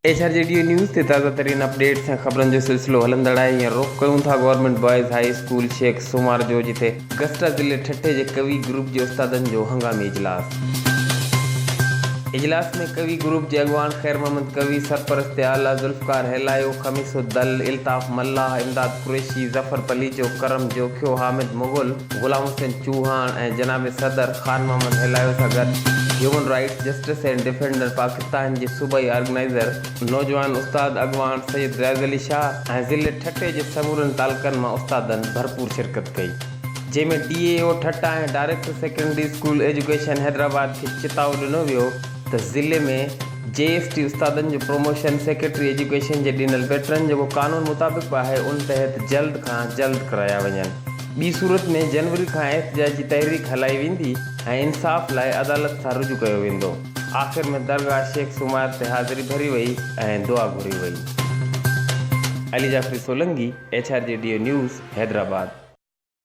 HRJDO news ते ताज़ा तरीन अपडेट्स ऐं ख़बरनि जो सिलसिलो हलंदड़ आहे। हींअर रुख़ कयूं था government boys high school Sheikh Sumar जो, जिथे गस्टा ज़िले ठठे जे कवि ग्रुप जे उस्तादनि जो हंगामी इजलास में कवि ग्रुप जे अॻवान ख़ैर मोहम्मद कवि, सरपरस्त आला ज़ुल्फ़कार हेलायो, ख़मीसुद्दल, इल्ताफ़ मल्लाह, इमदाद कुरैशी, ज़फ़र पलीचो, करम जोखियो, हामिद मुग़ल, ग़ुलाम हुसैन चौहान ऐं जनाब सदर ख़ान मोहम्मद हेलायो सां गॾु human rights justice and defender Pakistan जे सूबाई ऑर्गेनाइज़र नौजवान उस्ताद अॻवान सैयद रियाज़ अली शाह ऐं ज़िले ठठे जे समूरनि तालुक़नि मां उस्तादनि भरपूर शिरकत कई, जंहिंमें DAO ठठा ऐं director secondary school education Hyderabad खे चिताव ॾिनो वियो त ज़िले में JST उस्तादनि जो प्रमोशन सेक्रेटरी एजुकेशन जे ॾिनल वेतरनि जेको क़ानून मुताबिक़ आहे उन तहत जल्द खां जल्द कराया वञनि। ॿी सूरत में जनवरी खां एहतिजाजी तहरीक हलाई वेंदी ऐं इंसाफ़ लाइ अदालत सां रुजू कयो वेंदो। आख़िर में दरगाह शेख सुमार ते हाज़िरी भरी वई ऐं दुआ घुरी वई। Ali Jafri Solangi, HRJDO news, Hyderabad.